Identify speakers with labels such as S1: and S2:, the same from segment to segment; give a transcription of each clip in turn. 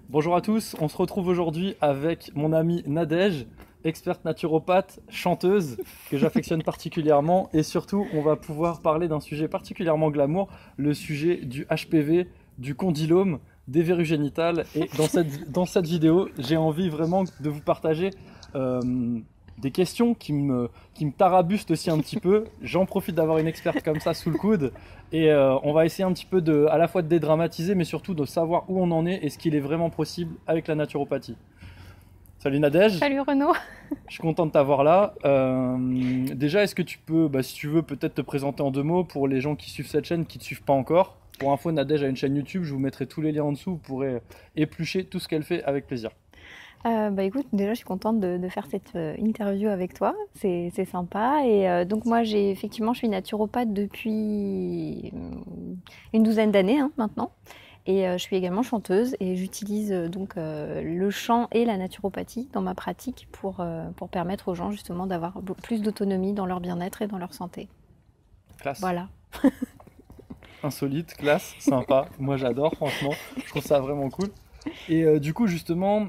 S1: Bonjour à tous, on se retrouve aujourd'hui avec mon amie Nadège, experte naturopathe, chanteuse, que j'affectionne particulièrement. Et surtout, on va pouvoir parler d'un sujet particulièrement glamour, le sujet du HPV, du condylome, des verrues génitales. Et dans cette vidéo, j'ai envie vraiment de vous partager des questions qui me tarabustent aussi un petit peu. J'en profite d'avoir une experte comme ça sous le coude. Et on va essayer un petit peu à la fois de dédramatiser, mais surtout de savoir où on en est et ce qu'il est vraiment possible avec la naturopathie. Salut Nadège.
S2: Salut Renaud.
S1: Je suis content de t'avoir là. Déjà, est-ce que tu peux, si tu veux, peut-être te présenter en 2 mots pour les gens qui suivent cette chaîne, qui ne te suivent pas encore. Pour info, Nadège a une chaîne YouTube, je vous mettrai tous les liens en dessous, vous pourrez éplucher tout ce qu'elle fait avec plaisir.
S2: Écoute, déjà je suis contente de faire cette interview avec toi, c'est sympa. Et donc moi effectivement je suis naturopathe depuis une douzaine d'années maintenant. Et je suis également chanteuse et j'utilise donc le chant et la naturopathie dans ma pratique pour permettre aux gens justement d'avoir plus d'autonomie dans leur bien-être et dans leur santé.
S1: Classe.
S2: Voilà.
S1: Insolite, classe, sympa. Moi j'adore, franchement. Je trouve ça vraiment cool. Et du coup, justement,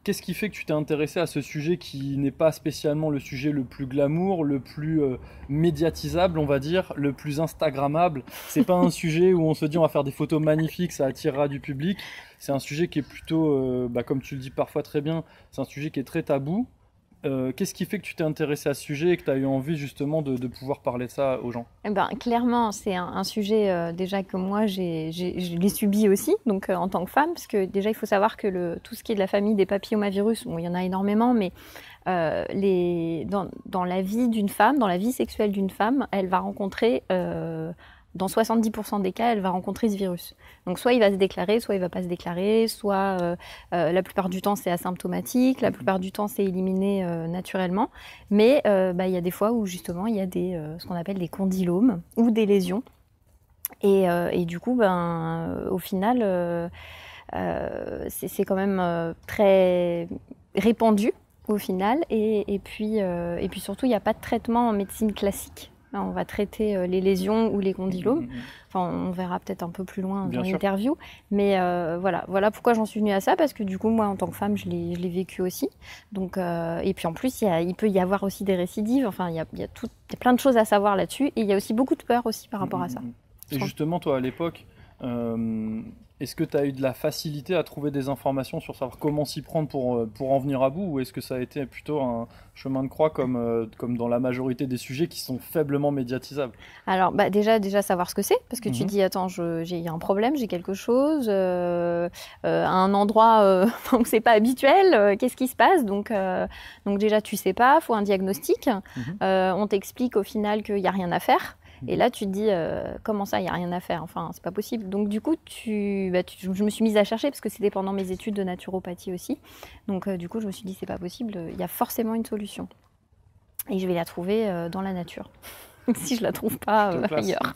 S1: qu'est-ce qui fait que tu t'es intéressé à ce sujet qui n'est pas spécialement le sujet le plus glamour, le plus médiatisable, on va dire, le plus instagrammable? C'est pas un sujet où on se dit on va faire des photos magnifiques, ça attirera du public. C'est un sujet qui est plutôt, comme tu le dis parfois très bien, c'est un sujet qui est très tabou. Qu'est-ce qui fait que tu t'es intéressé à ce sujet et que tu as eu envie justement de pouvoir parler de ça aux gens?
S2: Clairement, c'est un sujet déjà que moi, je l'ai subi aussi, donc en tant que femme, parce que déjà, il faut savoir que tout ce qui est de la famille des papillomavirus, bon, il y en a énormément, mais dans la vie d'une femme, dans la vie sexuelle d'une femme, elle va rencontrer... dans 70% des cas, elle va rencontrer ce virus. Donc soit il va se déclarer, soit il ne va pas se déclarer, soit la plupart du temps c'est asymptomatique, la plupart du temps c'est éliminé naturellement. Mais il y a des fois où justement il y a ce qu'on appelle des condylomes ou des lésions. Et du coup, au final, c'est quand même très répandu au final. Et puis surtout, il n'y a pas de traitement en médecine classique. On va traiter les lésions ou les condylomes. Enfin, on verra peut-être un peu plus loin dans l'interview. Mais voilà pourquoi j'en suis venue à ça, parce que du coup, moi, en tant que femme, je l'ai vécu aussi. Donc, et puis en plus, il peut y avoir aussi des récidives. Enfin, il y a plein de choses à savoir là-dessus. Et il y a aussi beaucoup de peur aussi par rapport à ça.
S1: Et justement, toi, à l'époque, est-ce que tu as eu de la facilité à trouver des informations sur savoir comment s'y prendre pour en venir à bout, ou est-ce que ça a été plutôt un chemin de croix comme dans la majorité des sujets qui sont faiblement médiatisables?
S2: Alors déjà savoir ce que c'est, parce que tu dis attends, j'ai un problème, j'ai quelque chose à un endroit où c'est pas habituel, qu'est-ce qui se passe? Donc déjà tu sais pas, faut un diagnostic. On t'explique au final qu'il y a rien à faire. Et là, tu te dis, comment ça, il n'y a rien à faire? Enfin, c'est pas possible. Donc, du coup, je me suis mise à chercher, parce que c'était pendant mes études de naturopathie aussi. Donc, du coup, je me suis dit, c'est pas possible, il y a forcément une solution. Et je vais la trouver dans la nature. Si je la trouve pas ailleurs.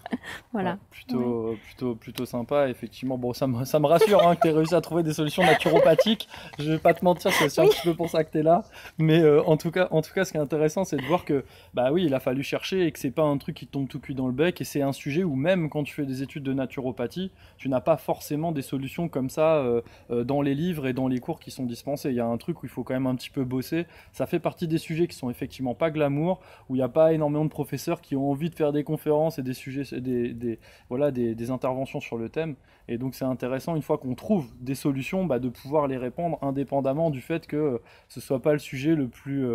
S2: Voilà.
S1: Ouais, plutôt sympa, effectivement. Bon, ça me rassure que tu aies réussi à trouver des solutions naturopathiques. Je vais pas te mentir, c'est aussi un petit peu pour ça que tu es là. Mais en tout cas, ce qui est intéressant, c'est de voir que, oui, il a fallu chercher et que c'est pas un truc qui tombe tout cuit dans le bec. Et c'est un sujet où même quand tu fais des études de naturopathie, tu n'as pas forcément des solutions comme ça dans les livres et dans les cours qui sont dispensés. Il y a un truc où il faut quand même un petit peu bosser. Ça fait partie des sujets qui sont effectivement pas glamour, où il n'y a pas énormément de professeurs qui ont envie de faire des conférences et des sujets, des interventions sur le thème. Et donc c'est intéressant, une fois qu'on trouve des solutions, de pouvoir les répondre indépendamment du fait que ce soit pas le sujet le plus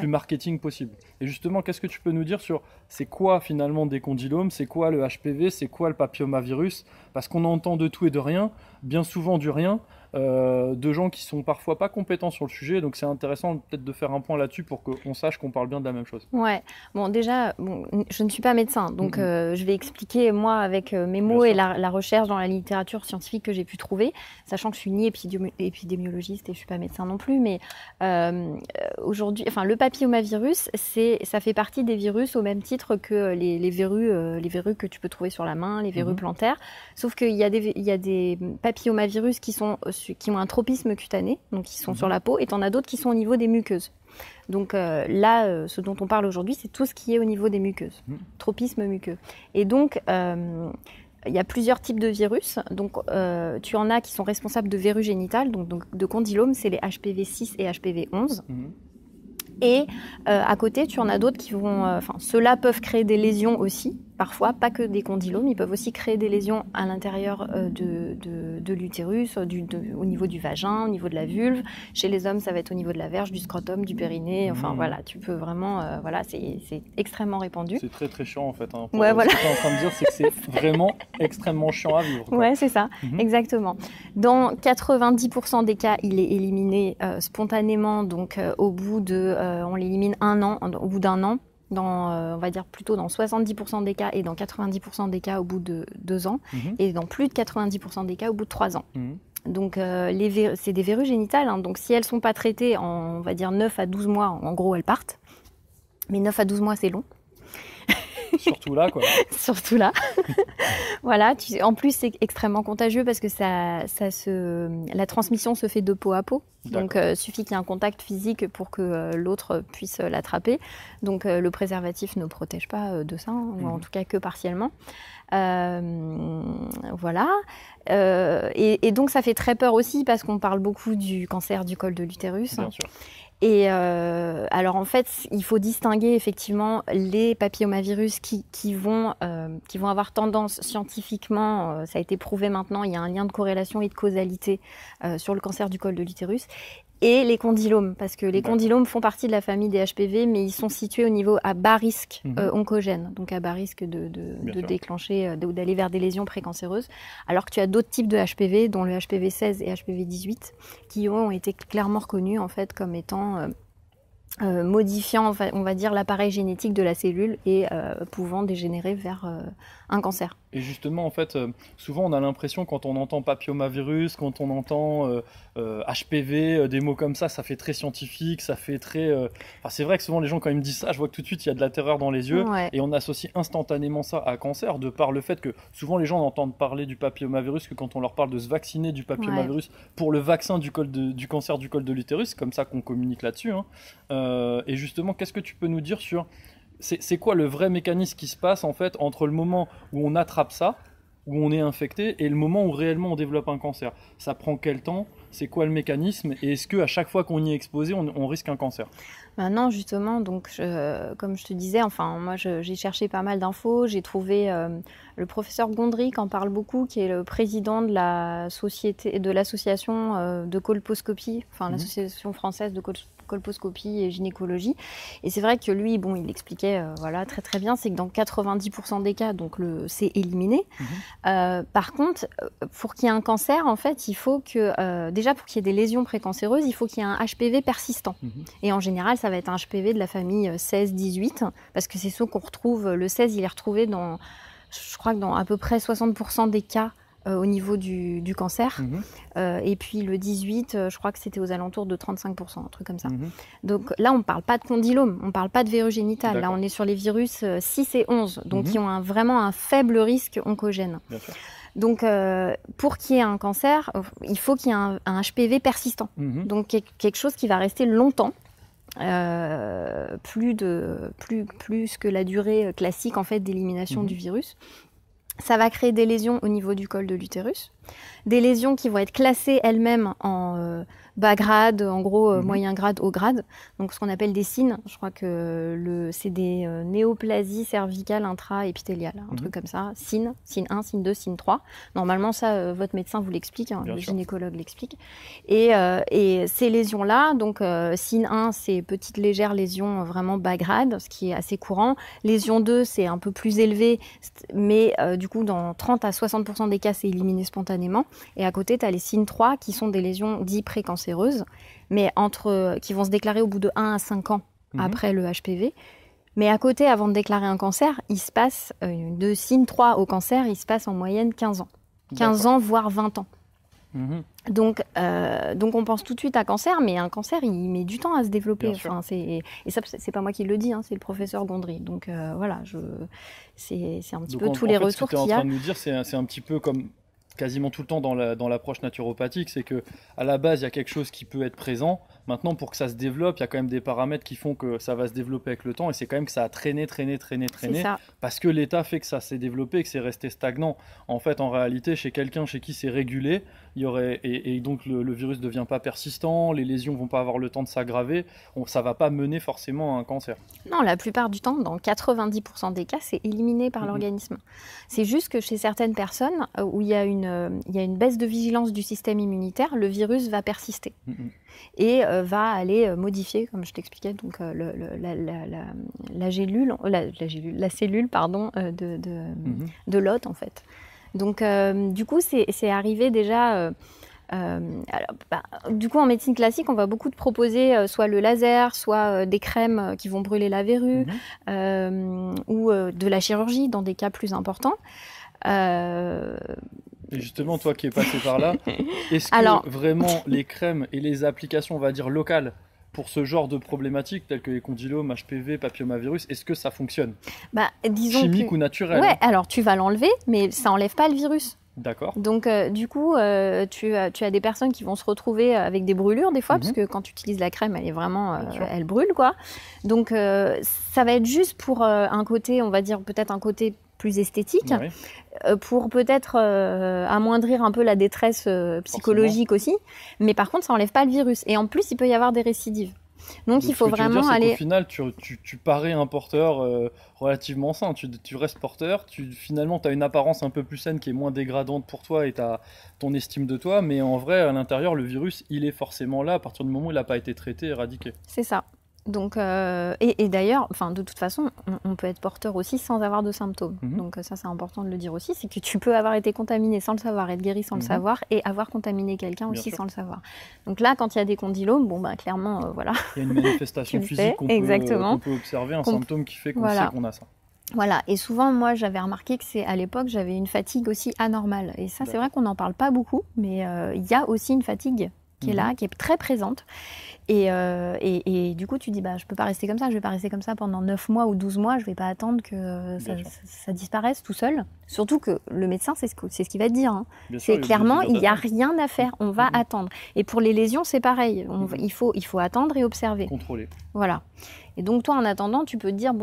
S1: marketing possible. Et justement, qu'est-ce que tu peux nous dire sur c'est quoi finalement des condylomes, c'est quoi le HPV, c'est quoi le papillomavirus? Parce qu'on entend de tout et de rien, bien souvent du rien, de gens qui sont parfois pas compétents sur le sujet, donc c'est intéressant peut-être de faire un point là-dessus pour qu'on sache qu'on parle bien de la même chose.
S2: Ouais, bon déjà, je ne suis pas médecin, donc je vais expliquer moi avec mes mots et la recherche dans la littérature scientifique que j'ai pu trouver, sachant que je suis ni épidémiologiste et je suis pas médecin non plus, mais aujourd'hui, enfin le papillomavirus, ça fait partie des virus au même titre que les verrues que tu peux trouver sur la main, les verrues plantaires, sauf qu'il y a des papillomavirus qui ont un tropisme cutané, donc qui sont sur la peau, et t'en as d'autres qui sont au niveau des muqueuses. Donc là, ce dont on parle aujourd'hui, c'est tout ce qui est au niveau des muqueuses, tropisme muqueux. Et donc, il y a plusieurs types de virus. Donc, tu en as qui sont responsables de verrues génitales, donc de condylomes, c'est les HPV-6 et HPV-11. Et à côté, tu en as d'autres qui vont... ceux-là peuvent créer des lésions aussi, parfois, pas que des condylomes. Ils peuvent aussi créer des lésions à l'intérieur de l'utérus, au niveau du vagin, au niveau de la vulve. Chez les hommes, ça va être au niveau de la verge, du scrotum, du périnée. Enfin, voilà, tu peux vraiment... c'est extrêmement répandu.
S1: C'est très, très chiant, en fait. Hein,
S2: ouais, voilà.
S1: Ce que tu es en train de dire, c'est que c'est vraiment extrêmement chiant à vivre. Quoi.
S2: Ouais, c'est ça, exactement. Dans 90% des cas, il est éliminé spontanément, donc au bout de... on l'élimine au bout d'un an. On va dire plutôt dans 70% des cas et dans 90% des cas au bout de 2 ans et dans plus de 90% des cas au bout de 3 ans. Donc c'est des verrues génitales, hein, donc si elles ne sont pas traitées en, on va dire 9 à 12 mois, en gros elles partent. Mais 9 à 12 mois c'est long.
S1: Surtout là, quoi.
S2: Surtout là. Voilà. En plus, c'est extrêmement contagieux parce que la transmission se fait de peau à peau. Donc, suffit qu'il y ait un contact physique pour que l'autre puisse l'attraper. Donc, le préservatif ne protège pas de ça, ou en tout cas que partiellement. Voilà. Et donc, ça fait très peur aussi parce qu'on parle beaucoup du cancer du col de l'utérus.
S1: Bien sûr.
S2: Et alors en fait, il faut distinguer effectivement les papillomavirus qui vont avoir tendance scientifiquement, ça a été prouvé maintenant, il y a un lien de corrélation et de causalité sur le cancer du col de l'utérus, et les condylomes, parce que les condylomes font partie de la famille des HPV, mais ils sont situés au niveau à bas risque oncogène, donc à bas risque de déclencher, d'aller vers des lésions précancéreuses, alors que tu as d'autres types de HPV, dont le HPV 16 et HPV 18, qui ont été clairement reconnus en fait comme étant modifiant, on va dire, l'appareil génétique de la cellule et pouvant dégénérer vers un cancer.
S1: Et justement, en fait, souvent on a l'impression quand on entend papillomavirus, quand on entend HPV, des mots comme ça fait très scientifique, ça fait très... c'est vrai que souvent les gens quand ils me disent ça, je vois que tout de suite il y a de la terreur dans les yeux, et on associe instantanément ça à cancer, de par le fait que souvent les gens n'entendent parler du papillomavirus que quand on leur parle de se vacciner du papillomavirus pour le vaccin du cancer du col de l'utérus, c'est comme ça qu'on communique là-dessus. Hein. Et justement, qu'est-ce que tu peux nous dire sur... C'est quoi le vrai mécanisme qui se passe en fait entre le moment où on attrape ça, où on est infecté, et le moment où réellement on développe un cancer? Ça prend quel temps? C'est quoi le mécanisme? Et est-ce qu'à chaque fois qu'on y est exposé, on risque un cancer?
S2: Non, justement, donc comme je te disais, moi j'ai cherché pas mal d'infos, j'ai trouvé le professeur Gondry qui en parle beaucoup, qui est le président de l'association de colposcopie, l'association française de colposcopie et gynécologie. Et c'est vrai que lui, il expliquait très très bien, c'est que dans 90% des cas, donc c'est éliminé. Par contre, pour qu'il y ait un cancer, en fait, il faut que, déjà pour qu'il y ait des lésions précancéreuses, il faut qu'il y ait un HPV persistant. Et en général, ça va être un HPV de la famille 16-18, parce que c'est ceux qu'on retrouve, le 16, il est retrouvé je crois que dans à peu près 60% des cas au niveau du cancer. Et puis le 18, je crois que c'était aux alentours de 35%, un truc comme ça. Donc là, on ne parle pas de condylome, on ne parle pas de verrues génitales. Là, on est sur les virus 6 et 11, donc qui ont vraiment un faible risque oncogène. Donc, pour qu'il y ait un cancer, il faut qu'il y ait un HPV persistant. Donc, quelque chose qui va rester longtemps. Plus que la durée classique en fait d'élimination du virus. Ça va créer des lésions au niveau du col de l'utérus, des lésions qui vont être classées elles-mêmes en bas grade, en gros moyen grade, haut grade, donc ce qu'on appelle des SIN. Je crois que c'est des néoplasies cervicales intra-épithéliales, un truc comme ça, SIN 1, SIN 2, SIN 3. Normalement ça, votre médecin vous l'explique, le gynécologue l'explique. Et ces lésions-là, donc SIN 1, c'est petite légère lésion vraiment bas grade, ce qui est assez courant. Lésion 2, c'est un peu plus élevé, mais du coup dans 30 à 60% des cas, c'est éliminé spontanément. Et à côté, tu as les SIN 3 qui sont des lésions dites précancéreuses, mais qui vont se déclarer au bout de 1 à 5 ans après le HPV. Mais à côté, avant de déclarer un cancer, il se passe, de SIN 3 au cancer, il se passe en moyenne 15 ans. 15 ans, voire 20 ans. Donc on pense tout de suite à cancer, mais un cancer, il met du temps à se développer. Et ça, c'est pas moi qui le dis, c'est le professeur Gondry. Donc voilà, c'est un petit peu tous les retours qu'il y a.
S1: Ce que tu es en train de nous dire, c'est un petit peu comme quasiment tout le temps dans l'approche naturopathique, c'est que à la base, il y a quelque chose qui peut être présent. Maintenant, pour que ça se développe, il y a quand même des paramètres qui font que ça va se développer avec le temps, et c'est quand même que ça a traîné, parce que l'état fait que ça s'est développé, que c'est resté stagnant. En fait, en réalité, chez quelqu'un chez qui c'est régulé, il y aurait, et donc le virus ne devient pas persistant, les lésions vont pas avoir le temps de s'aggraver, ça va pas mener forcément à un cancer.
S2: Non, la plupart du temps, dans 90% des cas, c'est éliminé par l'organisme. C'est juste que chez certaines personnes où il y a une baisse de vigilance du système immunitaire, le virus va persister et va aller modifier, comme je t'expliquais, donc la cellule de l'hôte en fait. Donc du coup, c'est arrivé déjà. Du coup, en médecine classique, on va beaucoup te proposer soit le laser, soit des crèmes qui vont brûler la verrue, ou de la chirurgie dans des cas plus importants.
S1: Et justement, toi qui es passé par là, est-ce que vraiment les crèmes et les applications, on va dire locales, pour ce genre de problématiques telles que les condylomes, HPV, papillomavirus, est-ce que ça fonctionne?
S2: Disons
S1: chimique ou naturel?
S2: Ouais, alors tu vas l'enlever, mais ça n'enlève pas le virus.
S1: D'accord.
S2: Donc du coup, tu as des personnes qui vont se retrouver avec des brûlures des fois, parce que quand tu utilises la crème, elle est vraiment, elle brûle quoi. Donc ça va être juste pour un côté, on va dire peut-être un côté plus esthétique, pour peut-être amoindrir un peu la détresse psychologique aussi. Mais par contre, ça n'enlève pas le virus. Et en plus, il peut y avoir des récidives. Donc il faut vraiment aller.
S1: Au final, tu parais un porteur relativement sain. Tu restes porteur. Finalement, tu as une apparence un peu plus saine qui est moins dégradante pour toi et tu as ton estime de toi. Mais en vrai, à l'intérieur, le virus, il est forcément là à partir du moment où il n'a pas été traité, éradiqué.
S2: C'est ça. Donc, et d'ailleurs, de toute façon, on peut être porteur aussi sans avoir de symptômes. Donc ça, c'est important de le dire aussi, c'est que tu peux avoir été contaminé sans le savoir, être guéri sans le savoir, et avoir contaminé quelqu'un aussi sans le savoir. Donc là, quand il y a des condylomes, clairement, voilà.
S1: Il y a une manifestation physique qu'on peut observer, un symptôme qui fait qu'on sait qu'on a ça.
S2: Voilà, et souvent, moi, j'avais remarqué que à l'époque, j'avais une fatigue aussi anormale. Et ça, c'est vrai qu'on n'en parle pas beaucoup, mais il y a aussi une fatigue qui est là, qui est très présente. Et du coup, tu dis, je peux pas rester comme ça, je vais pas rester comme ça pendant 9 mois ou 12 mois, je vais pas attendre que ça disparaisse tout seul. Surtout que le médecin, c'est ce qu'il va te dire. Hein. C'est clairement, il n'y a rien à faire, on va attendre. Et pour les lésions, c'est pareil, il faut attendre et observer.
S1: Contrôler.
S2: Voilà. Et donc toi, en attendant, tu peux te dire,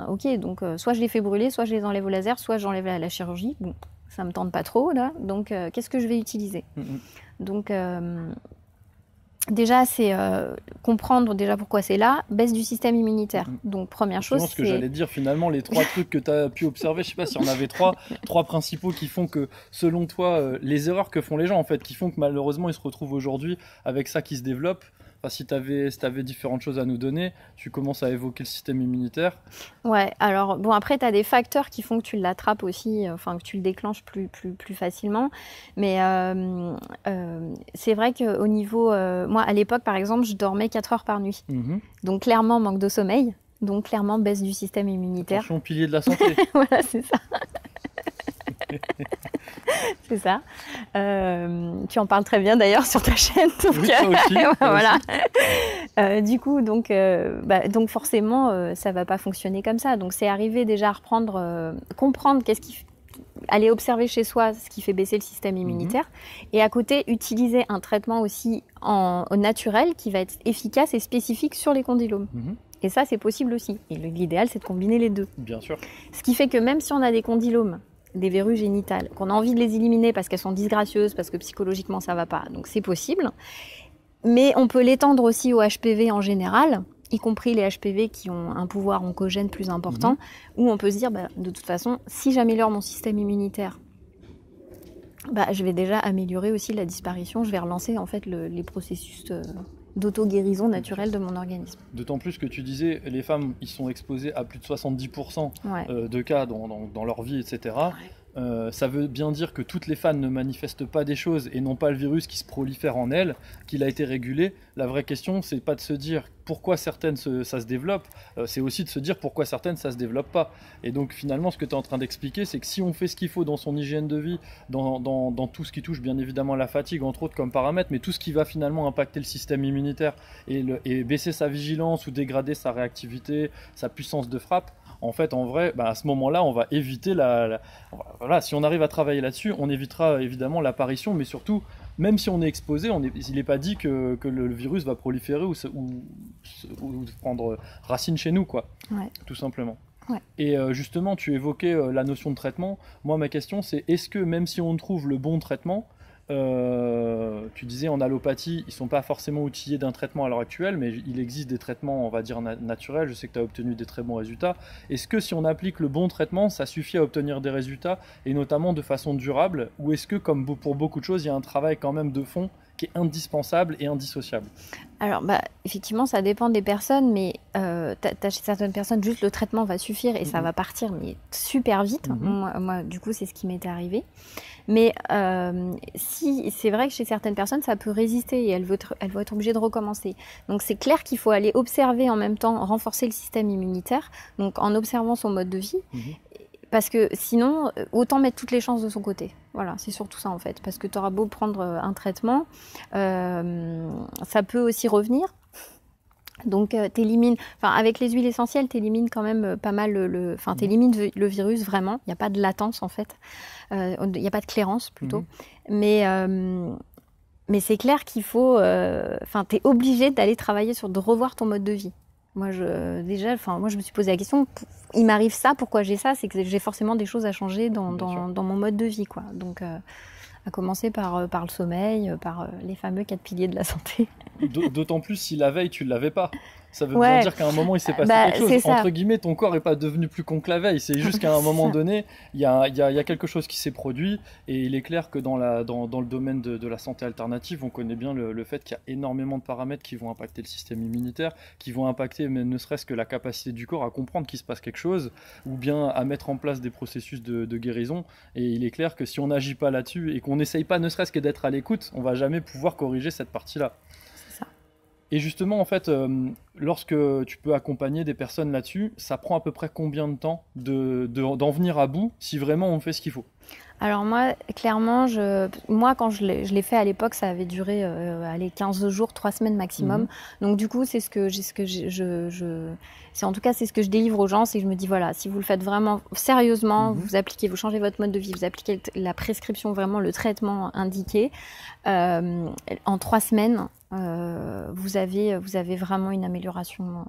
S2: ok, donc soit je les fais brûler, soit je les enlève au laser, soit j'enlève la chirurgie. Bon, ça me tente pas trop, là, donc qu'est-ce que je vais utiliser? Donc... déjà, c'est comprendre déjà pourquoi c'est là, baisse du système immunitaire. Donc, première chose,
S1: ce que j'allais dire, finalement, les 3 trucs que tu as pu observer, je sais pas si on avait 3 principaux qui font que, selon toi, les erreurs que font les gens, en fait, qui font que malheureusement, ils se retrouvent aujourd'hui avec ça qui se développe. Enfin, si tu avais différentes choses à nous donner, tu commences à évoquer le système immunitaire.
S2: Ouais, alors bon, après, tu as des facteurs qui font que tu l'attrapes aussi, que tu le déclenches plus facilement. Mais c'est vrai qu'au niveau... moi, à l'époque, par exemple, je dormais 4 heures par nuit. Donc, clairement, manque de sommeil. Donc, clairement, baisse du système immunitaire.
S1: Attention, pilier de la santé.
S2: Voilà, c'est ça. C'est ça. Tu en parles très bien d'ailleurs sur ta chaîne. Donc,
S1: oui, toi aussi,
S2: voilà. Du coup, donc forcément, ça va pas fonctionner comme ça. Donc c'est arrivé déjà à reprendre, comprendre aller observer chez soi ce qui fait baisser le système immunitaire, et à côté utiliser un traitement aussi au naturel qui va être efficace et spécifique sur les condylomes. Et ça, c'est possible aussi. Et l'idéal, c'est de combiner les deux.
S1: Bien sûr.
S2: Ce qui fait que même si on a des condylomes, des verrues génitales, qu'on a envie de les éliminer parce qu'elles sont disgracieuses, parce que psychologiquement ça va pas, donc c'est possible. Mais on peut l'étendre aussi aux HPV en général, y compris les HPV qui ont un pouvoir oncogène plus important, où on peut se dire, de toute façon, si j'améliore mon système immunitaire, je vais déjà améliorer aussi la disparition, je vais relancer en fait les processus d'auto-guérison naturelle de mon organisme.
S1: D'autant plus que tu disais, les femmes, ils sont exposées à plus de 70% de cas dans leur vie, etc. Ça veut bien dire que toutes les femmes ne manifestent pas des choses et n'ont pas le virus qui se prolifère en elles, qu'il a été régulé. La vraie question, c'est pas de se dire pourquoi certaines ça se développe, c'est aussi de se dire pourquoi certaines ça se développe pas. Et donc finalement, ce que tu es en train d'expliquer, c'est que si on fait ce qu'il faut dans son hygiène de vie, dans tout ce qui touche bien évidemment la fatigue, entre autres comme paramètre, mais tout ce qui va finalement impacter le système immunitaire et baisser sa vigilance ou dégrader sa réactivité, sa puissance de frappe, en fait, en vrai, bah, à ce moment-là, on va éviter voilà, si on arrive à travailler là-dessus, on évitera évidemment l'apparition, mais surtout, même si on est exposé, il n'est pas dit que le virus va proliférer ou prendre racine chez nous, quoi,
S2: Ouais.
S1: tout simplement.
S2: Ouais.
S1: Et justement, tu évoquais la notion de traitement. Moi, ma question, c'est est-ce que même si on trouve le bon traitement, tu disais en allopathie, ils ne sont pas forcément outillés d'un traitement à l'heure actuelle, mais il existe des traitements, on va dire, naturels. Je sais que tu as obtenu des très bons résultats. Est-ce que si on applique le bon traitement, ça suffit à obtenir des résultats, et notamment de façon durable, ou est-ce que, comme pour beaucoup de choses, il y a un travail quand même de fond qui est indispensable et indissociable?
S2: Alors, effectivement, ça dépend des personnes, mais t'as chez certaines personnes, juste le traitement va suffire et ça va partir, mais super vite. Moi, du coup, c'est ce qui m'était arrivé. Mais si c'est vrai que chez certaines personnes, ça peut résister et elles vont être obligées de recommencer. Donc, c'est clair qu'il faut aller observer en même temps, renforcer le système immunitaire, donc en observant son mode de vie. Parce que sinon, autant mettre toutes les chances de son côté. Voilà, c'est surtout ça en fait. Parce que tu auras beau prendre un traitement, ça peut aussi revenir. Donc, t'élimines, avec les huiles essentielles, t'élimines quand même pas mal t'élimines le virus vraiment. Il n'y a pas de latence en fait. Il n'y a pas de clairance plutôt. Mais c'est clair qu'il faut, t'es obligé d'aller travailler de revoir ton mode de vie. Moi, je me suis posé la question, il m'arrive ça, pourquoi j'ai ça? C'est que j'ai forcément des choses à changer dans mon mode de vie, quoi. Donc, à commencer par le sommeil, par les fameux 4 piliers de la santé.
S1: D'autant plus si la veille, tu ne l'avais pas. Ça veut bien dire qu'à un moment, il s'est passé quelque chose. Entre guillemets, ton corps n'est pas devenu plus con que la veille. C'est juste qu'à un moment donné, il y a quelque chose qui s'est produit. Et il est clair que dans le domaine de la santé alternative, on connaît bien le fait qu'il y a énormément de paramètres qui vont impacter le système immunitaire, qui vont impacter ne serait-ce que la capacité du corps à comprendre qu'il se passe quelque chose, ou bien à mettre en place des processus de guérison. Et il est clair que si on n'agit pas là-dessus et qu'on n'essaye pas ne serait-ce que d'être à l'écoute, on ne va jamais pouvoir corriger cette partie-là. Et justement, en fait, lorsque tu peux accompagner des personnes là-dessus, ça prend à peu près combien de temps d'en venir à bout si vraiment on fait ce qu'il faut?
S2: Alors moi, clairement, quand je l'ai fait à l'époque, ça avait duré 15 jours, 3 semaines maximum. Donc du coup, c'est en tout cas c'est ce que je délivre aux gens, c'est que je me dis voilà, si vous le faites vraiment sérieusement, vous changez votre mode de vie, vous appliquez la prescription, vraiment le traitement indiqué, en 3 semaines, vous avez vraiment une amélioration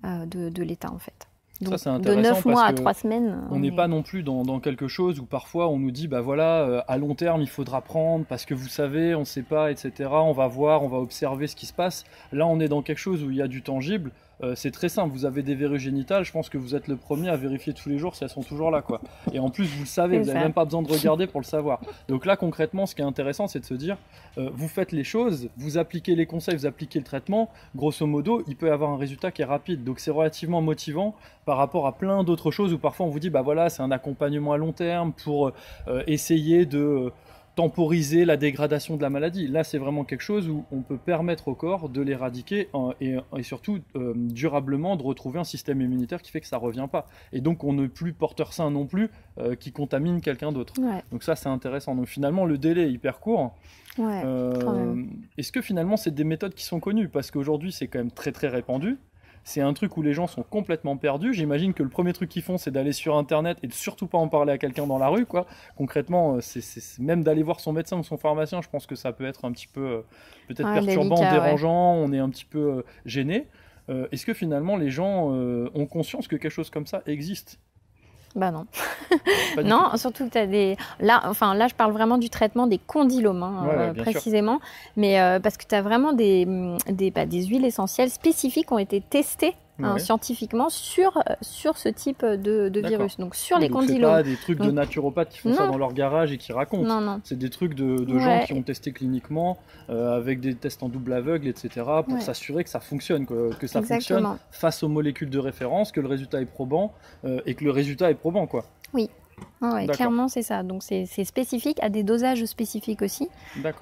S2: de l'état en fait. Donc,
S1: ça, c'est intéressant
S2: de 9 mois à 3 semaines.
S1: On n'est pas non plus dans quelque chose où parfois on nous dit bah voilà, à long terme il faudra prendre parce que vous savez, on ne sait pas, etc. On va voir, on va observer ce qui se passe. Là, on est dans quelque chose où il y a du tangible. C'est très simple, vous avez des verrues génitales, je pense que vous êtes le premier à vérifier tous les jours si elles sont toujours là, quoi. Et en plus, vous le savez, vous n'avez même pas besoin de regarder pour le savoir. Donc là, concrètement, ce qui est intéressant, c'est de se dire, vous faites les choses, vous appliquez les conseils, vous appliquez le traitement, grosso modo, il peut y avoir un résultat qui est rapide. Donc c'est relativement motivant par rapport à plein d'autres choses où parfois on vous dit, bah voilà, c'est un accompagnement à long terme pour essayer de temporiser la dégradation de la maladie. Là, c'est vraiment quelque chose où on peut permettre au corps de l'éradiquer et surtout durablement de retrouver un système immunitaire qui fait que ça ne revient pas. Et donc, on n'est plus porteur sain non plus qui contamine quelqu'un d'autre.
S2: Ouais.
S1: Donc ça, c'est intéressant. Donc finalement, le délai est hyper court.
S2: Ouais,
S1: est-ce que finalement, c'est des méthodes qui sont connues? Parce qu'aujourd'hui, c'est quand même très très répandu. C'est un truc où les gens sont complètement perdus. J'imagine que le premier truc qu'ils font, c'est d'aller sur Internet et de surtout pas en parler à quelqu'un dans la rue, quoi. Concrètement, c'est même d'aller voir son médecin ou son pharmacien, je pense que ça peut être un petit peu peut-être perturbant, dérangeant, on est un petit peu gêné. Est-ce que finalement les gens ont conscience que quelque chose comme ça existe?
S2: Bah non. Non, surtout que tu as des... Là, je parle vraiment du traitement des condylomes, précisément. Sûr. Mais parce que tu as vraiment des huiles essentielles spécifiques qui ont été testées scientifiquement sur ce type de virus. Donc sur les condylomes.
S1: C'est pas des trucs de naturopathes qui font ça dans leur garage et qui racontent.
S2: Non.
S1: C'est des trucs de gens qui ont testé cliniquement avec des tests en double aveugle, etc. pour s'assurer que ça fonctionne, que ça fonctionne face aux molécules de référence, que le résultat est probant et que le résultat est probant, quoi.
S2: Oui. Clairement c'est ça, donc c'est spécifique, à des dosages spécifiques aussi.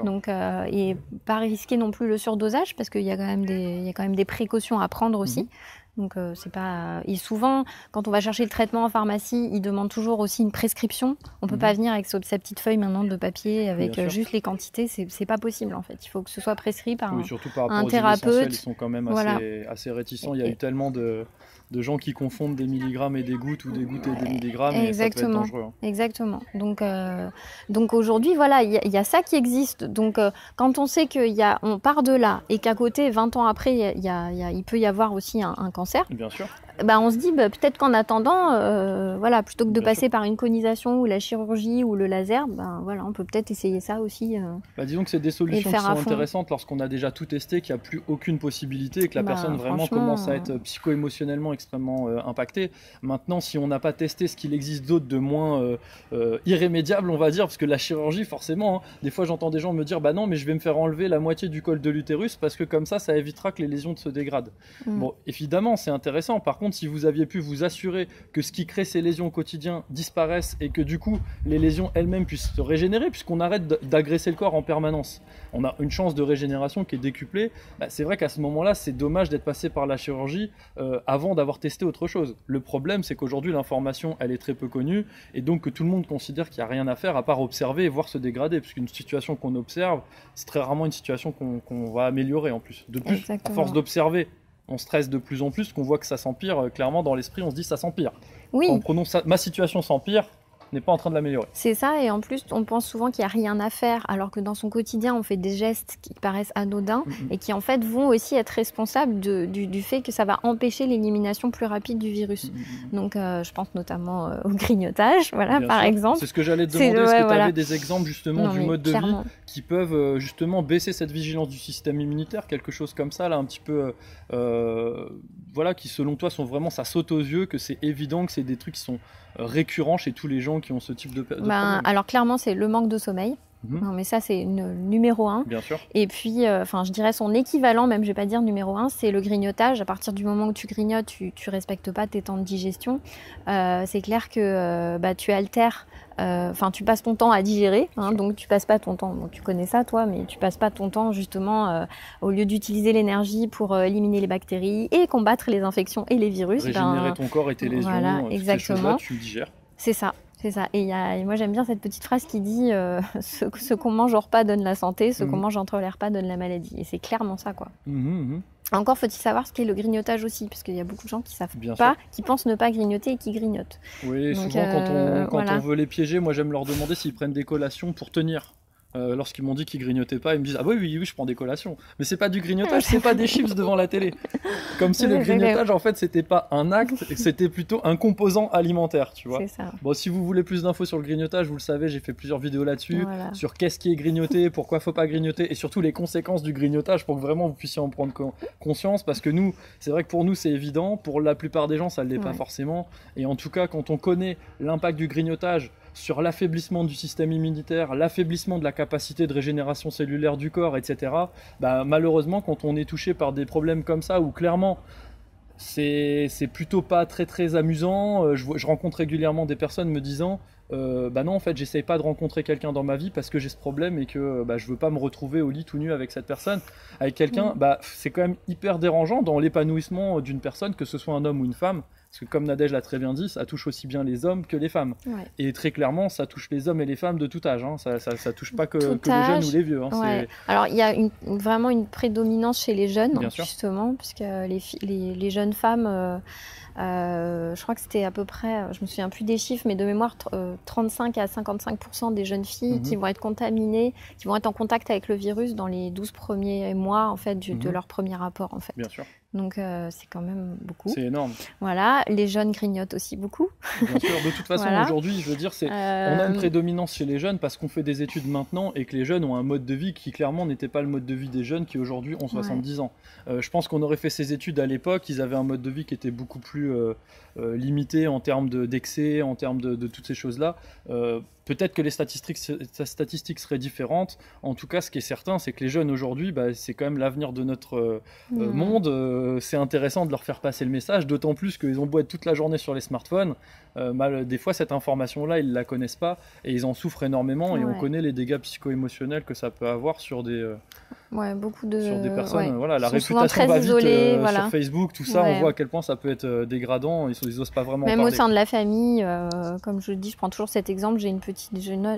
S2: Donc, et pas risquer non plus le surdosage parce qu'il y a quand même des précautions à prendre aussi. Donc c'est pas. Et souvent, quand on va chercher le traitement en pharmacie, ils demandent toujours aussi une prescription. On peut pas venir avec sa petite feuille maintenant de papier avec juste les quantités. C'est pas possible en fait. Il faut que ce soit prescrit par
S1: surtout par rapport
S2: un
S1: aux
S2: thérapeute.
S1: Ils sont quand même assez réticents. Il y a eu tellement de gens qui confondent des milligrammes et des gouttes ou des gouttes et des milligrammes.
S2: Exactement.
S1: Et ça peut être dangereux.
S2: Exactement. Donc aujourd'hui, voilà, il y a ça qui existe. Donc quand on sait on part de là et qu'à côté, 20 ans après, il peut y avoir aussi un cancer.
S1: Bien sûr.
S2: On se dit peut-être qu'en attendant, voilà, plutôt que de passer par une conisation ou la chirurgie ou le laser, voilà, on peut peut-être essayer ça aussi.
S1: Disons que c'est des solutions qui sont intéressantes lorsqu'on a déjà tout testé, qu'il n'y a plus aucune possibilité et que la personne vraiment commence à être psycho-émotionnellement extrêmement impactée. Maintenant, si on n'a pas testé ce qu'il existe d'autre de moins irrémédiable, on va dire, parce que la chirurgie, forcément, des fois j'entends des gens me dire non, mais je vais me faire enlever la moitié du col de l'utérus parce que comme ça évitera que les lésions se dégradent. Bon, évidemment, c'est intéressant. Par contre, si vous aviez pu vous assurer que ce qui crée ces lésions au quotidien disparaissent et que du coup les lésions elles-mêmes puissent se régénérer, puisqu'on arrête d'agresser le corps en permanence, on a une chance de régénération qui est décuplée. C'est vrai qu'à ce moment-là, c'est dommage d'être passé par la chirurgie avant d'avoir testé autre chose. Le problème, c'est qu'aujourd'hui l'information elle est très peu connue et donc que tout le monde considère qu'il n'y a rien à faire à part observer et voir se dégrader, puisqu'une situation qu'on observe, c'est très rarement une situation qu'on va améliorer en plus. De plus, à force d'observer, on stresse de plus en plus, qu'on voit que ça s'empire, clairement dans l'esprit on se dit ça s'empire.
S2: Oui.
S1: En prenant ma situation s'empire, n'est pas en train de l'améliorer.
S2: C'est ça, et en plus on pense souvent qu'il n'y a rien à faire, alors que dans son quotidien on fait des gestes qui paraissent anodins et qui en fait vont aussi être responsables du fait que ça va empêcher l'élimination plus rapide du virus. Donc je pense notamment au grignotage, voilà, par exemple.
S1: C'est ce que j'allais te demander, est-ce que tu avais des exemples justement du mode de vie qui peuvent justement baisser cette vigilance du système immunitaire, quelque chose comme ça, là, un petit peu, voilà, qui selon toi sont vraiment, ça saute aux yeux, que c'est évident que c'est des trucs qui sont récurrents chez tous les gens qui ont ce type de problème.
S2: Alors clairement, c'est le manque de sommeil. Non, mais ça, c'est numéro 1.
S1: Bien sûr.
S2: Et puis, je dirais son équivalent, même je vais pas dire numéro 1, c'est le grignotage. À partir du moment où tu grignotes, tu respectes pas tes temps de digestion. C'est clair que tu altères. Tu passes ton temps à digérer, donc tu passes pas ton temps. Bon, tu connais ça, toi, mais tu passes pas ton temps justement au lieu d'utiliser l'énergie pour éliminer les bactéries et combattre les infections et les virus.
S1: Régénérer ton corps et tes lésions.
S2: Voilà, exactement.
S1: Tu digères.
S2: C'est ça. C'est ça. Et moi, j'aime bien cette petite phrase qui dit ce qu'on mange au repas donne la santé, ce qu'on mange entre les repas donne la maladie. Et c'est clairement ça, quoi. Encore faut-il savoir ce qu'est le grignotage aussi, parce qu'il y a beaucoup de gens qui savent pas, qui pensent ne pas grignoter et qui grignotent.
S1: Oui, donc, souvent quand on veut les piéger, moi j'aime leur demander s'ils prennent des collations pour tenir. Lorsqu'ils m'ont dit qu'ils grignotaient pas, ils me disent oui, je prends des collations. Mais c'est pas du grignotage, c'est pas des chips devant la télé. Comme si le grignotage en fait c'était pas un acte, c'était plutôt un composant alimentaire, tu vois.
S2: C'est ça.
S1: Bon, si vous voulez plus d'infos sur le grignotage, vous le savez, j'ai fait plusieurs vidéos là-dessus, sur qu'est-ce qui est grignoté, pourquoi faut pas grignoter, et surtout les conséquences du grignotage pour que vraiment vous puissiez en prendre conscience, parce que nous, c'est vrai que pour nous c'est évident, pour la plupart des gens ça ne l'est pas forcément, et en tout cas quand on connaît l'impact du grignotage sur l'affaiblissement du système immunitaire, l'affaiblissement de la capacité de régénération cellulaire du corps, etc. Malheureusement, quand on est touché par des problèmes comme ça, où clairement c'est plutôt pas très très amusant, je rencontre régulièrement des personnes me disant non, en fait j'essaye pas de rencontrer quelqu'un dans ma vie parce que j'ai ce problème et que je veux pas me retrouver au lit tout nu avec cette personne, avec quelqu'un. C'est quand même hyper dérangeant dans l'épanouissement d'une personne, que ce soit un homme ou une femme. Parce que comme Nadège l'a très bien dit, ça touche aussi bien les hommes que les femmes. Et très clairement, ça touche les hommes et les femmes de tout âge. Ça touche pas que les jeunes ou les vieux.
S2: Alors, il y a vraiment une prédominance chez les jeunes, justement, puisque les jeunes femmes... je crois que c'était à peu près, je me souviens plus des chiffres, mais de mémoire, 35 à 55% des jeunes filles qui vont être contaminées, qui vont être en contact avec le virus dans les 12 premiers mois en fait, de leur premier rapport. En fait.
S1: Bien sûr.
S2: Donc c'est quand même beaucoup.
S1: C'est énorme.
S2: Voilà, les jeunes grignotent aussi beaucoup.
S1: Bien sûr, de toute façon aujourd'hui, je veux dire, on a une prédominance chez les jeunes parce qu'on fait des études maintenant et que les jeunes ont un mode de vie qui clairement n'était pas le mode de vie des jeunes qui aujourd'hui ont 70 ans. Je pense qu'on aurait fait ces études à l'époque, ils avaient un mode de vie qui était beaucoup plus limité en termes d'excès, en termes de toutes ces choses-là. Peut-être que les statistiques seraient différentes. En tout cas, ce qui est certain, c'est que les jeunes aujourd'hui, c'est quand même l'avenir de notre monde. C'est intéressant de leur faire passer le message, d'autant plus qu'ils ont beau être toute la journée sur les smartphones. Des fois, cette information-là, ils ne la connaissent pas et ils en souffrent énormément. Et on connaît les dégâts psycho-émotionnels que ça peut avoir sur des
S2: Ouais, beaucoup de...
S1: Sur des personnes,
S2: ouais.
S1: voilà, la
S2: Ils sont souvent
S1: réputation
S2: très
S1: va vite
S2: isolés, voilà.
S1: sur Facebook, tout ça, on
S2: Ouais.
S1: voit à quel point ça peut être dégradant, ils osent pas vraiment en
S2: Même au
S1: parler.
S2: sein de la famille, comme je le dis, je prends toujours cet exemple. J'ai une petite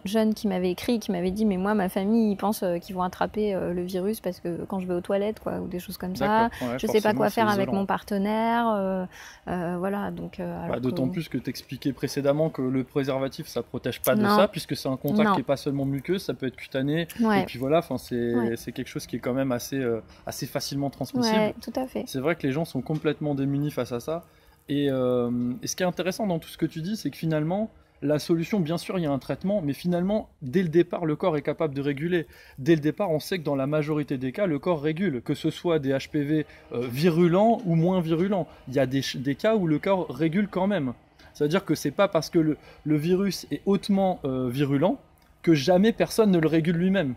S2: jeune qui m'avait écrit, qui m'avait dit, mais moi, ma famille, ils pensent qu'ils vont attraper le virus parce que quand je vais aux toilettes, quoi, ou des choses comme ça.
S1: Ouais,
S2: Je sais pas quoi faire avec
S1: isolant.
S2: mon partenaire. Voilà, donc.
S1: D'autant plus que t'expliquais précédemment que le préservatif, ça protège pas de
S2: Non.
S1: ça, puisque c'est un contact
S2: Non.
S1: qui est pas seulement muqueux, ça peut être cutané.
S2: Ouais.
S1: Et puis voilà, c'est
S2: Ouais.
S1: quelque chose qui est quand même assez facilement transmissible.
S2: Ouais, tout à fait.
S1: C'est vrai que les gens sont complètement démunis face à ça. Et ce qui est intéressant dans tout ce que tu dis, c'est que finalement, la solution, bien sûr, il y a un traitement, mais finalement, dès le départ, le corps est capable de réguler. Dès le départ, on sait que dans la majorité des cas, le corps régule, que ce soit des HPV virulents ou moins virulents. Il y a des cas où le corps régule quand même. C'est-à-dire que c'est pas parce que le virus est hautement virulent que jamais personne ne le régule lui-même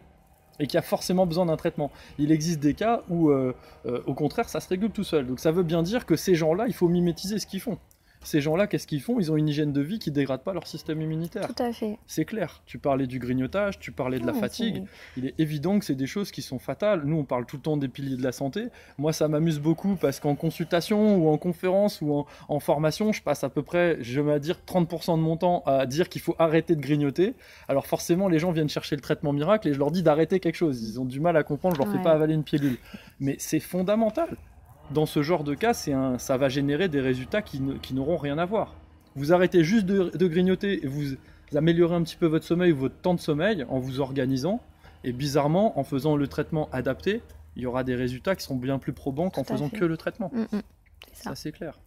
S1: et qu'il y a forcément besoin d'un traitement. Il existe des cas où, au contraire, ça se régule tout seul. Donc ça veut bien dire que ces gens-là, il faut mimétiser ce qu'ils font. Ces gens-là, qu'est-ce qu'ils font? Ils ont une hygiène de vie qui ne dégrade pas leur système immunitaire.
S2: Tout à fait.
S1: C'est clair. Tu parlais du grignotage, tu parlais de la fatigue. Il est évident que c'est des choses qui sont fatales. Nous, on parle tout le temps des piliers de la santé. Moi, ça m'amuse beaucoup parce qu'en consultation ou en conférence ou en formation, je passe à peu près, je vais dire, 30% de mon temps à dire qu'il faut arrêter de grignoter. Alors forcément, les gens viennent chercher le traitement miracle et je leur dis d'arrêter quelque chose. Ils ont du mal à comprendre, je leur fais pas avaler une pilule. Mais c'est fondamental. Dans ce genre de cas, ça va générer des résultats qui n'auront rien à voir. Vous arrêtez juste de grignoter et vous améliorez un petit peu votre sommeil ou votre temps de sommeil en vous organisant. Et bizarrement, en faisant le traitement adapté, il y aura des résultats qui seront bien plus probants qu'en faisant que le traitement. Ça, c'est clair.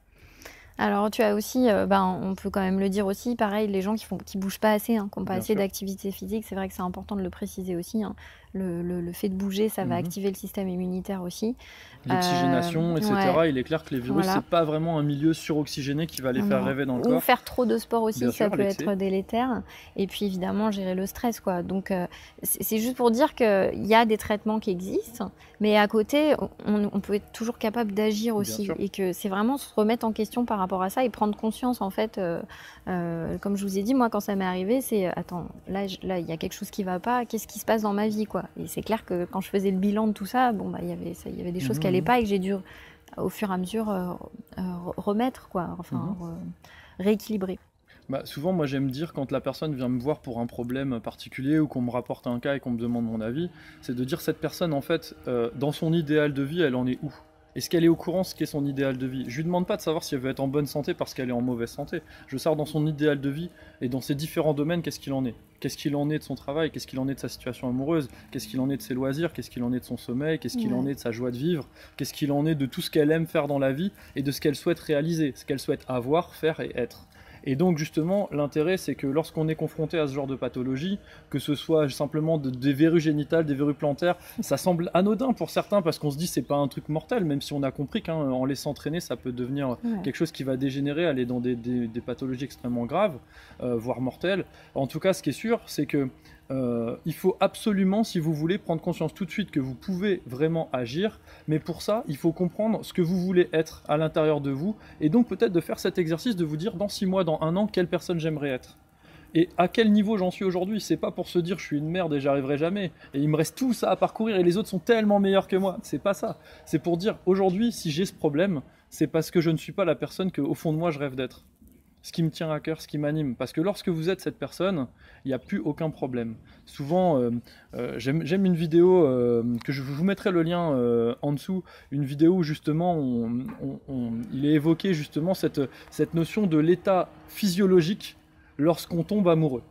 S2: Alors tu as aussi, on peut quand même le dire aussi, pareil, les gens qui bougent pas assez, qui n'ont pas assez d'activité physique, c'est vrai que c'est important de le préciser aussi. Le fait de bouger, ça va activer le système immunitaire aussi.
S1: L'oxygénation, etc. Il est clair que les virus, c'est pas vraiment un milieu suroxygéné qui va les faire rêver dans le corps.
S2: Ou faire trop de sport aussi, ça peut être délétère. Et puis évidemment, gérer le stress, quoi. Donc c'est juste pour dire qu'il y a des traitements qui existent, mais à côté, on peut être toujours capable d'agir aussi. Et que c'est vraiment se remettre en question par rapport à ça et prendre conscience, en fait, comme je vous ai dit, moi, quand ça m'est arrivé, c'est attends, là, il y a quelque chose qui va pas, qu'est-ce qui se passe dans ma vie, quoi. Et c'est clair que quand je faisais le bilan de tout ça, il y avait des choses qui n'allaient pas et que j'ai dû, au fur et à mesure, remettre, quoi, rééquilibrer.
S1: Souvent, moi, j'aime dire quand la personne vient me voir pour un problème particulier ou qu'on me rapporte un cas et qu'on me demande mon avis, c'est de dire cette personne, en fait, dans son idéal de vie, elle en est où? Est-ce qu'elle est au courant de ce qu'est son idéal de vie? Je lui demande pas de savoir si elle veut être en bonne santé parce qu'elle est en mauvaise santé. Je veux savoir dans son idéal de vie et dans ses différents domaines qu'est-ce qu'il en est. Qu'est-ce qu'il en est de son travail? Qu'est-ce qu'il en est de sa situation amoureuse? Qu'est-ce qu'il en est de ses loisirs? Qu'est-ce qu'il en est de son sommeil? Qu'est-ce qu'il en est de sa joie de vivre? Qu'est-ce qu'il en est de tout ce qu'elle aime faire dans la vie et de ce qu'elle souhaite réaliser, ce qu'elle souhaite avoir, faire et être? Et donc justement, l'intérêt, c'est que lorsqu'on est confronté à ce genre de pathologie, que ce soit simplement des verrues génitales, des verrues plantaires, ça semble anodin pour certains parce qu'on se dit c'est pas un truc mortel, même si on a compris qu'en laissant traîner, ça peut devenir quelque chose qui va dégénérer, aller dans des pathologies extrêmement graves, voire mortelles. En tout cas, ce qui est sûr, c'est que il faut absolument, si vous voulez, prendre conscience tout de suite que vous pouvez vraiment agir, mais pour ça, il faut comprendre ce que vous voulez être à l'intérieur de vous, et donc peut-être de faire cet exercice de vous dire dans 6 mois, dans 1 an, quelle personne j'aimerais être. Et à quel niveau j'en suis aujourd'hui? C'est pas pour se dire je suis une merde et j'arriverai jamais, et il me reste tout ça à parcourir et les autres sont tellement meilleurs que moi. C'est pas ça. C'est pour dire aujourd'hui, si j'ai ce problème, c'est parce que je ne suis pas la personne qu'au fond de moi je rêve d'être. Ce qui me tient à cœur, ce qui m'anime. Parce que lorsque vous êtes cette personne, il n'y a plus aucun problème. Souvent, j'aime une vidéo, que je vous mettrai le lien en dessous, une vidéo où justement il est évoqué justement cette notion de l'état physiologique lorsqu'on tombe amoureux.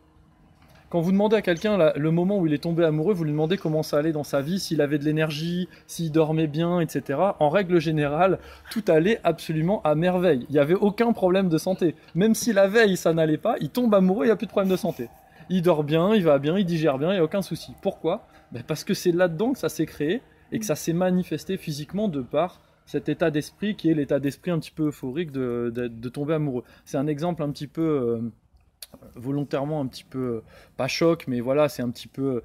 S1: Quand vous demandez à quelqu'un le moment où il est tombé amoureux, vous lui demandez comment ça allait dans sa vie, s'il avait de l'énergie, s'il dormait bien, etc. En règle générale, tout allait absolument à merveille. Il n'y avait aucun problème de santé. Même si la veille ça n'allait pas, il tombe amoureux, il n'y a plus de problème de santé. Il dort bien, il va bien, il digère bien, il n'y a aucun souci. Pourquoi? Parce que c'est là-dedans que ça s'est créé et que ça s'est manifesté physiquement de par cet état d'esprit qui est l'état d'esprit un petit peu euphorique de tomber amoureux. C'est un exemple un petit peu... volontairement un petit peu, pas choc, mais voilà, c'est un petit peu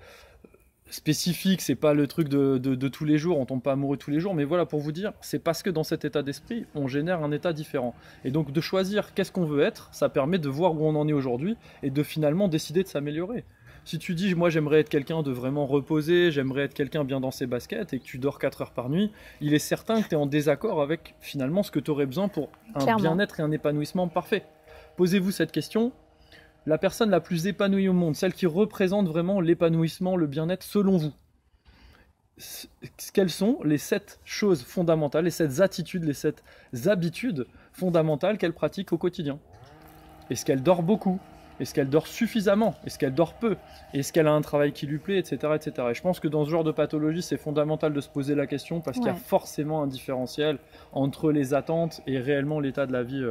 S1: spécifique, c'est pas le truc de tous les jours, on tombe pas amoureux tous les jours, mais voilà, pour vous dire, c'est parce que dans cet état d'esprit, on génère un état différent. Et donc de choisir qu'est-ce qu'on veut être, ça permet de voir où on en est aujourd'hui et de finalement décider de s'améliorer. Si tu dis, moi j'aimerais être quelqu'un de vraiment reposé, j'aimerais être quelqu'un bien dans ses baskets et que tu dors 4 heures par nuit, il est certain que tu es en désaccord avec finalement ce que tu aurais besoin pour un
S2: Clairement.
S1: bien-être et un épanouissement parfait. Posez-vous cette question. La personne la plus épanouie au monde, celle qui représente vraiment l'épanouissement, le bien-être selon vous, quelles sont les 7 choses fondamentales, les 7 attitudes, les 7 habitudes fondamentales qu'elle pratique au quotidien? Est-ce qu'elle dort beaucoup? Est-ce qu'elle dort suffisamment? Est-ce qu'elle dort peu? Est-ce qu'elle a un travail qui lui plaît, etc., etc. Et je pense que dans ce genre de pathologie, c'est fondamental de se poser la question parce qu'il y a forcément un différentiel entre les attentes et réellement l'état de la vie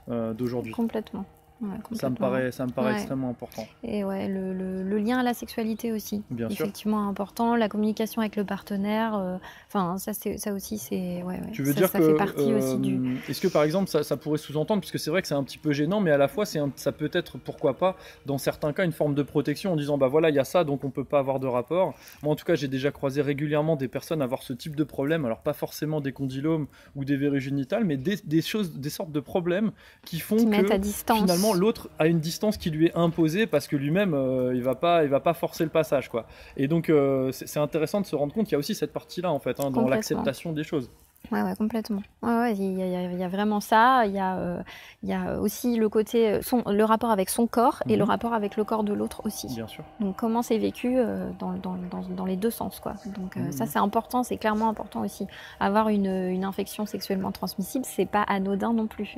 S1: d'aujourd'hui.
S2: Complètement. Ouais,
S1: ça me paraît extrêmement important.
S2: Et ouais, le lien à la sexualité aussi,
S1: bien
S2: effectivement
S1: sûr.
S2: important, la communication avec le partenaire, enfin ça aussi c'est
S1: tu veux
S2: ça,
S1: dire
S2: ça
S1: que
S2: fait partie aussi du.
S1: Est-ce que par exemple ça pourrait sous-entendre, puisque c'est vrai que c'est un petit peu gênant, mais à la fois ça peut être, pourquoi pas, dans certains cas une forme de protection en disant bah voilà il y a ça donc on peut pas avoir de rapport. Moi en tout cas j'ai déjà croisé régulièrement des personnes avoir ce type de problème, alors pas forcément des condylomes ou des verrues génitales, mais des sortes de problèmes qui font
S2: qui
S1: que
S2: mettent à distance.
S1: Finalement l'autre a une distance qui lui est imposée parce que lui-même il va pas forcer le passage quoi. Et donc c'est intéressant de se rendre compte qu'il y a aussi cette partie là en fait dans l'acceptation des choses.
S2: Ouais, complètement. Il y a vraiment ça. Il y a aussi le côté, le rapport avec son corps et le rapport avec le corps de l'autre aussi.
S1: Bien sûr.
S2: Donc comment c'est vécu dans les deux sens, quoi. Donc ça c'est important, c'est clairement important aussi. Avoir une infection sexuellement transmissible, c'est pas anodin non plus.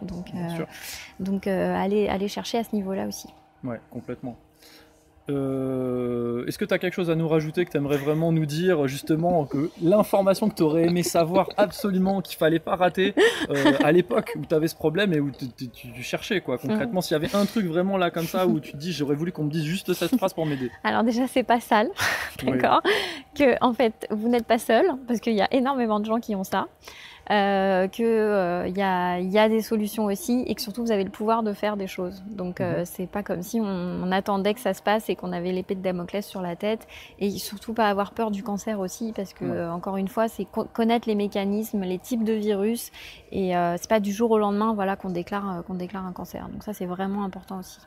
S2: Donc aller chercher à ce niveau-là aussi.
S1: Ouais, complètement. Est-ce que tu as quelque chose à nous rajouter, que tu aimerais vraiment nous dire, justement, que l'information que tu aurais aimé savoir absolument, qu'il fallait pas rater à l'époque où tu avais ce problème et où tu cherchais quoi, concrètement, s'il y avait un truc vraiment là comme ça où tu te dis j'aurais voulu qu'on me dise juste cette phrase pour m'aider.
S2: Alors déjà c'est pas sale, d'accord, que en fait vous n'êtes pas seul parce qu'il y a énormément de gens qui ont ça. Il y a des solutions aussi et que surtout vous avez le pouvoir de faire des choses. Donc c'est pas comme si on attendait que ça se passe et qu'on avait l'épée de Damoclès sur la tête, et surtout pas avoir peur du cancer aussi parce que encore une fois c'est connaître les mécanismes, les types de virus, et c'est pas du jour au lendemain voilà qu'on déclare un cancer. Donc ça c'est vraiment important aussi.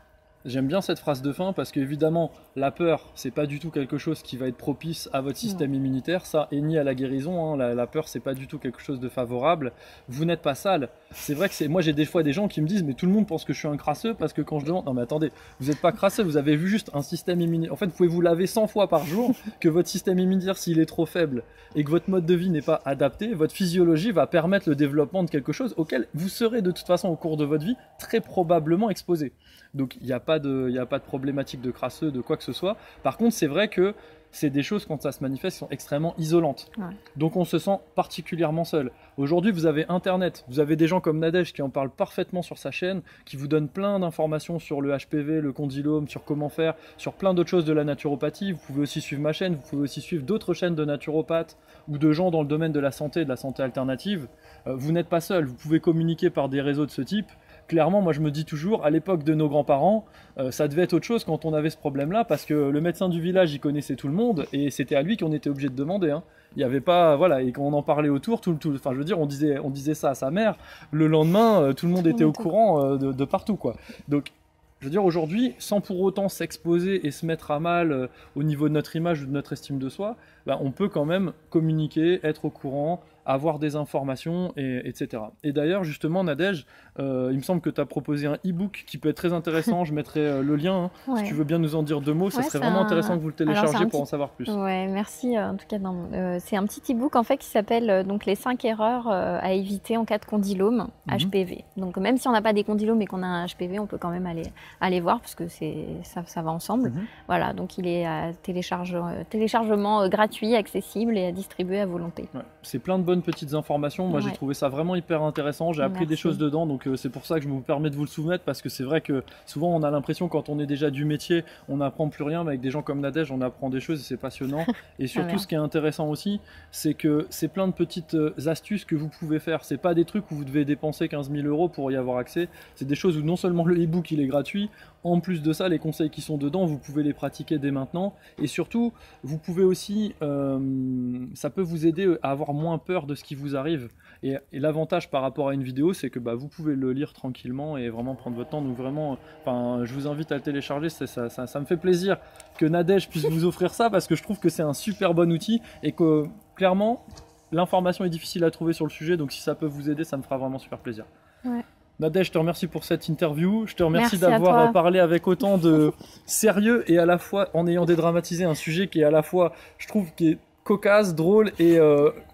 S1: J'aime bien cette phrase de fin parce qu'évidemment, la peur, c'est pas du tout quelque chose qui va être propice à votre système immunitaire, ça, et ni à la guérison. La peur, c'est pas du tout quelque chose de favorable. Vous n'êtes pas sale. C'est vrai que moi, j'ai des fois des gens qui me disent, mais tout le monde pense que je suis un crasseux parce que quand je demande, non mais attendez, vous n'êtes pas crasseux, vous avez vu juste un système immunitaire. En fait, vous pouvez vous laver 100 fois par jour, que votre système immunitaire, s'il est trop faible et que votre mode de vie n'est pas adapté, votre physiologie va permettre le développement de quelque chose auquel vous serez de toute façon au cours de votre vie très probablement exposé. Donc il n'y a pas de problématique de crasseux, de quoi que ce soit. Par contre, c'est vrai que c'est des choses, quand ça se manifeste, qui sont extrêmement isolantes. Ouais. Donc on se sent particulièrement seul. Aujourd'hui, vous avez Internet, vous avez des gens comme Nadège qui en parlent parfaitement sur sa chaîne, qui vous donnent plein d'informations sur le HPV, le condylome, sur comment faire, sur plein d'autres choses de la naturopathie. Vous pouvez aussi suivre ma chaîne, vous pouvez aussi suivre d'autres chaînes de naturopathes ou de gens dans le domaine de la santé alternative. Vous n'êtes pas seul, vous pouvez communiquer par des réseaux de ce type. Clairement, moi je me dis toujours, à l'époque de nos grands-parents, ça devait être autre chose quand on avait ce problème-là, parce que le médecin du village, il connaissait tout le monde, et c'était à lui qu'on était obligé de demander. Il n'y avait pas, voilà, et quand on en parlait autour, enfin je veux dire, on disait ça à sa mère, le lendemain, tout le monde était au courant de partout, quoi. Donc, je veux dire, aujourd'hui, sans pour autant s'exposer et se mettre à mal au niveau de notre image ou de notre estime de soi, on peut quand même communiquer, être au courant, avoir des informations, etc. Et d'ailleurs, justement, Nadège, il me semble que tu as proposé un e-book qui peut être très intéressant. Je mettrai le lien. Si tu veux bien nous en dire 2 mots, ça serait vraiment intéressant que vous le téléchargiez pour en savoir plus.
S2: Ouais, merci. En tout cas, c'est un petit e-book en fait qui s'appelle donc les 5 erreurs à éviter en cas de condylome HPV. Donc même si on n'a pas des condylomes et qu'on a un HPV, on peut quand même aller voir parce que ça va ensemble. Voilà, donc il est à téléchargement gratuit, accessible et à distribuer à volonté.
S1: Ouais, c'est plein de bonnes petites informations. Moi, j'ai trouvé ça vraiment hyper intéressant. J'ai appris des choses dedans, donc c'est pour ça que je me permets de vous le soumettre, parce que c'est vrai que souvent on a l'impression, quand on est déjà du métier, on n'apprend plus rien, mais avec des gens comme Nadège, on apprend des choses et c'est passionnant. Et surtout, ce qui est intéressant aussi, c'est que c'est plein de petites astuces que vous pouvez faire. C'est pas des trucs où vous devez dépenser 15 000 € pour y avoir accès. C'est des choses où non seulement le e-book il est gratuit, En plus de ça, les conseils qui sont dedans, vous pouvez les pratiquer dès maintenant. Et surtout, vous pouvez aussi, ça peut vous aider à avoir moins peur de ce qui vous arrive. Et l'avantage par rapport à une vidéo, c'est que vous pouvez le lire tranquillement et vraiment prendre votre temps. Donc vraiment, je vous invite à le télécharger. Ça me fait plaisir que Nadège puisse vous offrir ça parce que je trouve que c'est un super bon outil et que clairement, l'information est difficile à trouver sur le sujet. Donc si ça peut vous aider, ça me fera vraiment super plaisir.
S2: Ouais.
S1: Nadège, je te remercie pour cette interview. Je te remercie
S2: Merci
S1: d'avoir parlé avec autant de sérieux et à la fois en ayant dédramatisé un sujet qui est à la fois, je trouve, qui est cocasse, drôle et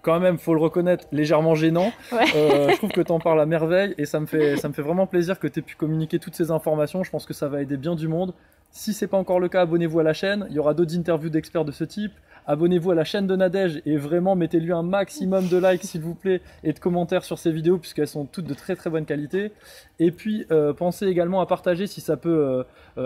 S1: quand même, faut le reconnaître, légèrement gênant.
S2: Ouais.
S1: Je trouve que tu en parles à merveille et ça me fait vraiment plaisir que tu aies pu communiquer toutes ces informations. Je pense que ça va aider bien du monde. Si ce n'est pas encore le cas, abonnez-vous à la chaîne. Il y aura d'autres interviews d'experts de ce type. Abonnez-vous à la chaîne de Nadège et vraiment mettez-lui un maximum de likes s'il vous plaît et de commentaires sur ces vidéos puisqu'elles sont toutes de très très bonne qualité. Et puis pensez également à partager si ça peut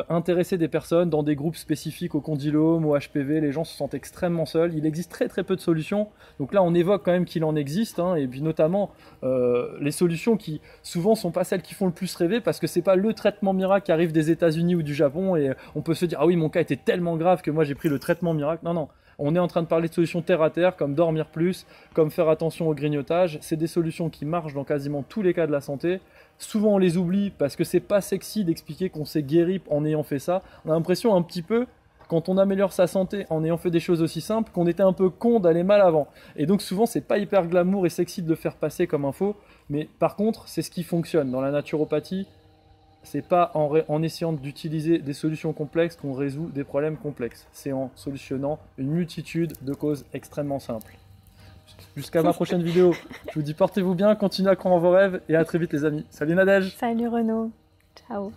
S1: intéresser des personnes dans des groupes spécifiques au condylome, au HPV. Les gens se sentent extrêmement seuls. Il existe très très peu de solutions. Donc là on évoque quand même qu'il en existe et puis notamment les solutions qui souvent sont pas celles qui font le plus rêver parce que c'est pas le traitement miracle qui arrive des États-Unis ou du Japon et on peut se dire ah oui mon cas était tellement grave que moi j'ai pris le traitement miracle. Non. On est en train de parler de solutions terre à terre, comme dormir plus, comme faire attention au grignotage. C'est des solutions qui marchent dans quasiment tous les cas de la santé. Souvent on les oublie parce que c'est pas sexy d'expliquer qu'on s'est guéri en ayant fait ça. On a l'impression un petit peu, quand on améliore sa santé en ayant fait des choses aussi simples, qu'on était un peu con d'aller mal avant. Et donc souvent c'est pas hyper glamour et sexy de le faire passer comme info. Mais par contre c'est ce qui fonctionne. Dans la naturopathie, c'est pas en essayant d'utiliser des solutions complexes qu'on résout des problèmes complexes. C'est en solutionnant une multitude de causes extrêmement simples. Jusqu'à ma prochaine vidéo. Je vous dis portez-vous bien, continuez à croire en vos rêves et à très vite les amis. Salut Nadège.
S2: Salut Renaud. Ciao.